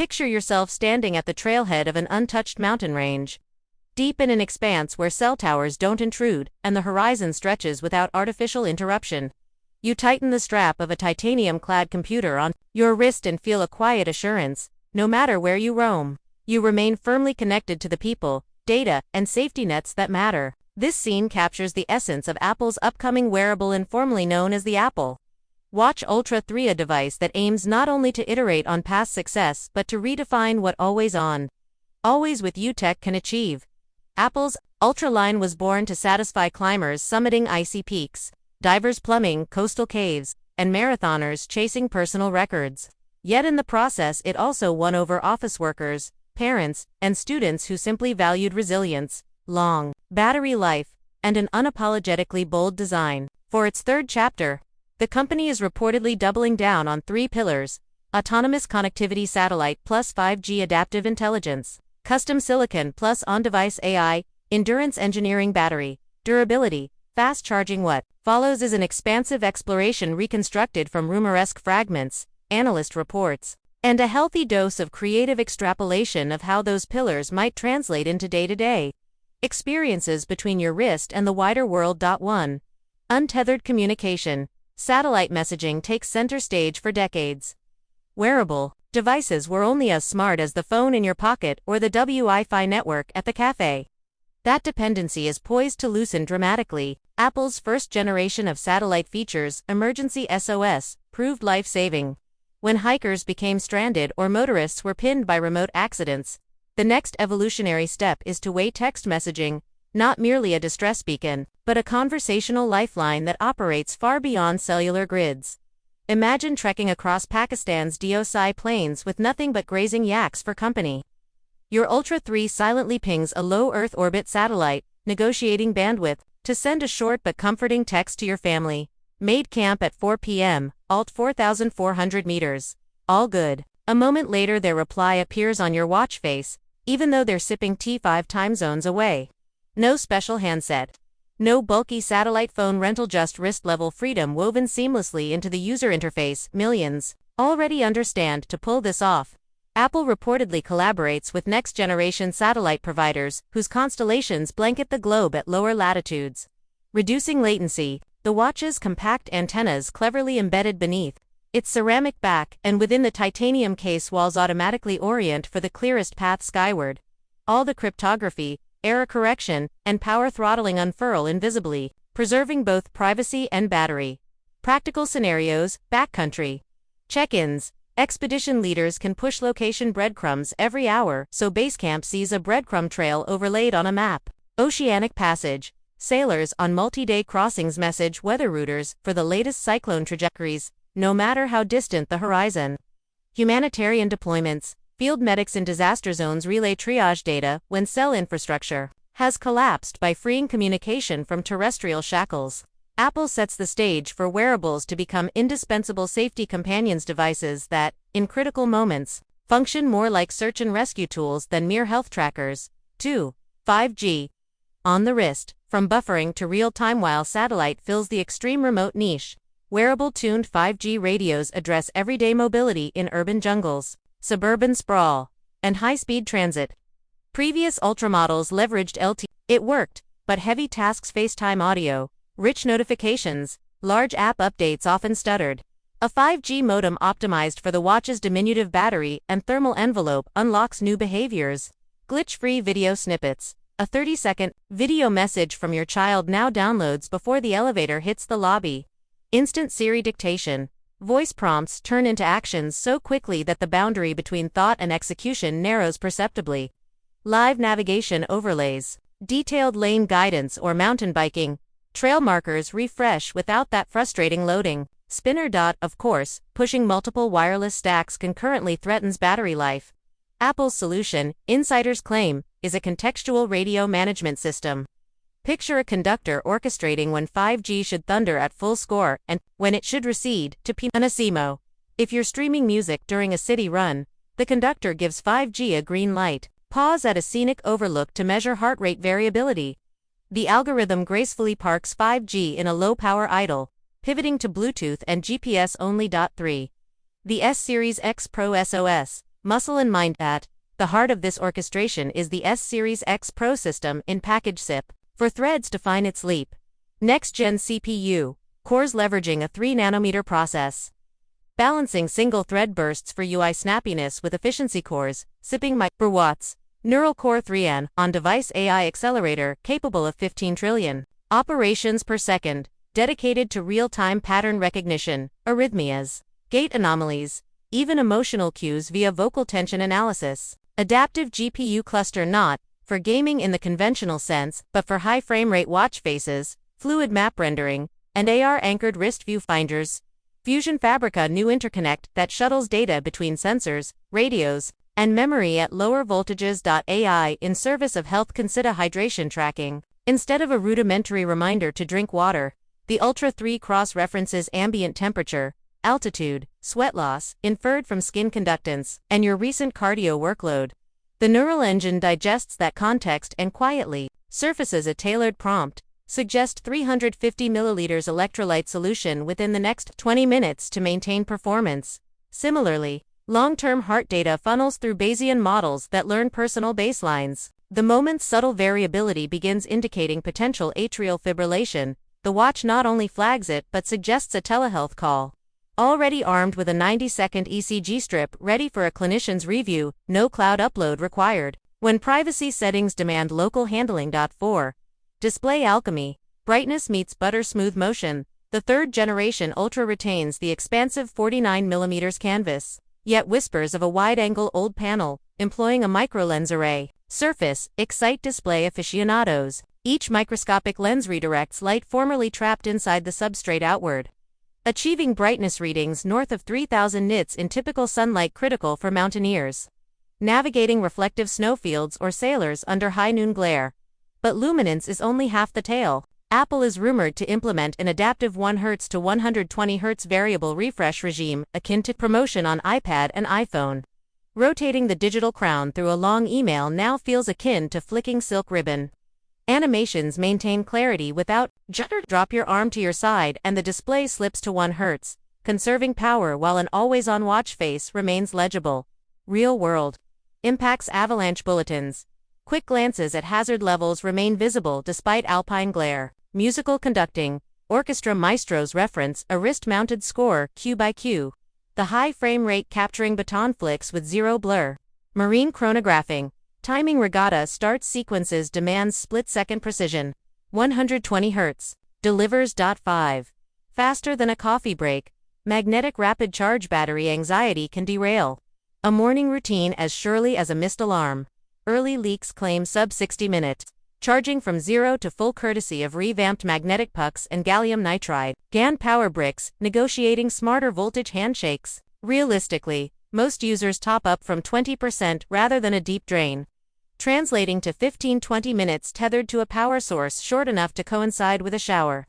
Picture yourself standing at the trailhead of an untouched mountain range, deep in an expanse where cell towers don't intrude and the horizon stretches without artificial interruption. You tighten the strap of a titanium-clad computer on your wrist and feel a quiet assurance. No matter where you roam, you remain firmly connected to the people, data, and safety nets that matter. This scene captures the essence of Apple's upcoming wearable, informally known as the Apple Watch Ultra 3, a device that aims not only to iterate on past success but to redefine what always on, always with you tech can achieve. Apple's Ultra line was born to satisfy climbers summiting icy peaks, divers plumbing coastal caves, and marathoners chasing personal records. Yet in the process it also won over office workers, parents, and students who simply valued resilience, long battery life, and an unapologetically bold design. For its third chapter, the company is reportedly doubling down on 3 pillars: autonomous connectivity, satellite plus 5G adaptive intelligence, custom silicon plus on-device AI, endurance engineering, battery durability, fast charging. What follows is an expansive exploration reconstructed from rumoresque fragments, analyst reports, and a healthy dose of creative extrapolation of how those pillars might translate into day-to-day experiences between your wrist and the wider world. 1. Untethered communication. Satellite messaging takes center stage for decades. Wearable devices were only as smart as the phone in your pocket or the Wi-Fi network at the cafe. That dependency is poised to loosen dramatically. Apple's first generation of satellite features, Emergency SOS, proved life-saving. When hikers became stranded or motorists were pinned by remote accidents, the next evolutionary step is two-way text messaging, not merely a distress beacon, but a conversational lifeline that operates far beyond cellular grids. Imagine trekking across Pakistan's Deosai plains with nothing but grazing yaks for company. Your Ultra 3 silently pings a low Earth orbit satellite, negotiating bandwidth, to send a short but comforting text to your family. Made camp at 4 p.m., alt 4,400 meters. All good. A moment later their reply appears on your watch face, even though they're sipping tea 5 time zones away. No special handset. No bulky satellite phone rental, just wrist-level freedom woven seamlessly into the user interface. Millions already understand to pull this off. Apple reportedly collaborates with next-generation satellite providers whose constellations blanket the globe at lower latitudes, reducing latency. The watch's compact antennas cleverly embedded beneath its ceramic back and within the titanium case walls automatically orient for the clearest path skyward. All the cryptography, error correction, and power throttling unfurl invisibly, preserving both privacy and battery. Practical scenarios, backcountry check-ins. Expedition leaders can push location breadcrumbs every hour, so Basecamp sees a breadcrumb trail overlaid on a map. Oceanic passage. Sailors on multi-day crossings message weather routers for the latest cyclone trajectories, no matter how distant the horizon. Humanitarian deployments. Field medics in disaster zones relay triage data when cell infrastructure has collapsed by freeing communication from terrestrial shackles. Apple sets the stage for wearables to become indispensable safety companions, devices that, in critical moments, function more like search and rescue tools than mere health trackers. 2. 5G. On the wrist, from buffering to real-time. While satellite fills the extreme remote niche, wearable-tuned 5G radios address everyday mobility in urban jungles, suburban sprawl, and high-speed transit. Previous Ultra models leveraged LTE. It worked, but heavy tasks, FaceTime audio, rich notifications, large app updates often stuttered. A 5G modem optimized for the watch's diminutive battery and thermal envelope unlocks new behaviors. Glitch-free video snippets. A 30-second video message from your child now downloads before the elevator hits the lobby. Instant Siri dictation. Voice prompts turn into actions so quickly that the boundary between thought and execution narrows perceptibly. Live navigation overlays. Detailed lane guidance or mountain biking. Trail markers refresh without that frustrating loading. Spinner. Of course, pushing multiple wireless stacks concurrently threatens battery life. Apple's solution, insiders claim, is a contextual radio management system. Picture a conductor orchestrating when 5G should thunder at full score and when it should recede to pianissimo. If you're streaming music during a city run, the conductor gives 5G a green light. Pause at a scenic overlook to measure heart rate variability. The algorithm gracefully parks 5G in a low-power idle, pivoting to Bluetooth and GPS only. 3. The S-Series X Pro SOS. muscle and mind. At the heart of this orchestration is the S-Series X Pro system in package SIP, for Threads to find its leap. Next-gen CPU, cores leveraging a 3nm process. Balancing single-thread bursts for UI snappiness with efficiency cores, sipping microwatts. Neural Core 3N, on-device AI accelerator capable of 15 trillion operations per second, dedicated to real-time pattern recognition, arrhythmias, gait anomalies, even emotional cues via vocal tension analysis. Adaptive GPU cluster not for gaming in the conventional sense, but for high frame rate watch faces, fluid map rendering, and AR-anchored wrist viewfinders. Fusion Fabrica new interconnect that shuttles data between sensors, radios, and memory at lower voltages. AI in service of health. Consider hydration tracking. Instead of a rudimentary reminder to drink water, the Ultra 3 cross-references ambient temperature, altitude, sweat loss, inferred from skin conductance, and your recent cardio workload. The neural engine digests that context and quietly surfaces a tailored prompt. Suggest 350 milliliters electrolyte solution within the next 20 minutes to maintain performance. Similarly, long-term heart data funnels through Bayesian models that learn personal baselines. The moment subtle variability begins indicating potential atrial fibrillation, the watch not only flags it but suggests a telehealth call. Already armed with a 90-second ECG strip ready for a clinician's review, no cloud upload required. When privacy settings demand local handling. 4. Display alchemy, brightness meets butter smooth motion. The third-generation Ultra retains the expansive 49mm canvas, yet whispers of a wide-angle OLED panel, employing a microlens array. Surface, excite display aficionados. Each microscopic lens redirects light formerly trapped inside the substrate outward, achieving brightness readings north of 3000 nits in typical sunlight, critical for mountaineers navigating reflective snowfields or sailors under high noon glare. But luminance is only half the tale. Apple is rumored to implement an adaptive 1 Hz to 120 Hz variable refresh regime, akin to promotion on iPad and iPhone. Rotating the digital crown through a long email now feels akin to flicking silk ribbon. Animations maintain clarity without judder. Drop your arm to your side and the display slips to 1 Hz, conserving power while an always-on watch face remains legible. Real world impacts. Avalanche bulletins. Quick glances at hazard levels remain visible despite alpine glare. Musical conducting. Orchestra maestros reference a wrist-mounted score, cue by cue. The high frame rate capturing baton flicks with zero blur. Marine chronographing. Timing regatta starts sequences demands split-second precision. 120 Hz. Delivers. 5. Faster than a coffee break. Magnetic rapid charge battery anxiety can derail a morning routine as surely as a missed alarm. Early leaks claim sub 60 minutes. Charging from 0 to full courtesy of revamped magnetic pucks and gallium nitride. GaN power bricks, negotiating smarter voltage handshakes. Realistically, most users top up from 20% rather than a deep drain, translating to 15-20 minutes tethered to a power source short enough to coincide with a shower,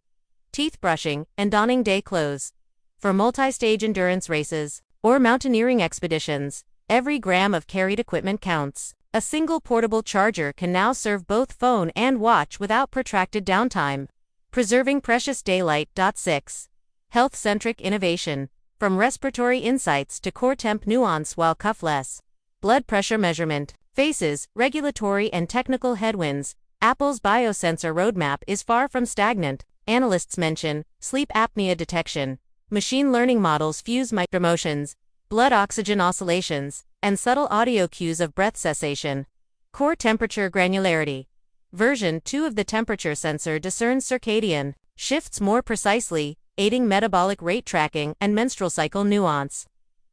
teeth brushing, and donning day clothes. For multi-stage endurance races or mountaineering expeditions, every gram of carried equipment counts. A single portable charger can now serve both phone and watch without protracted downtime, preserving precious daylight. 6. Health-centric innovation. From respiratory insights to core temp nuance while cuffless. Blood pressure measurement. Faces, regulatory and technical headwinds. Apple's biosensor roadmap is far from stagnant. Analysts mention sleep apnea detection. Machine learning models fuse micromotions, blood oxygen oscillations, and subtle audio cues of breath cessation. Core temperature granularity. Version 2 of the temperature sensor discerns circadian shifts more precisely, aiding metabolic rate tracking and menstrual cycle nuance.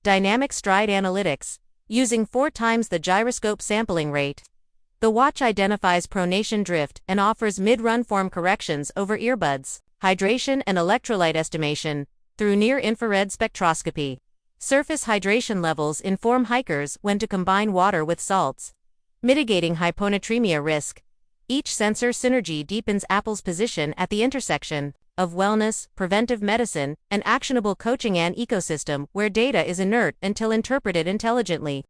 Dynamic stride analytics. Using 4 times the gyroscope sampling rate, the watch identifies pronation drift and offers mid-run form corrections over earbuds. Hydration and electrolyte estimation through near-infrared spectroscopy. Surface hydration levels inform hikers when to combine water with salts, mitigating hyponatremia risk. Each sensor synergy deepens Apple's position at the intersection of wellness, preventive medicine, and actionable coaching, an ecosystem where data is inert until interpreted intelligently.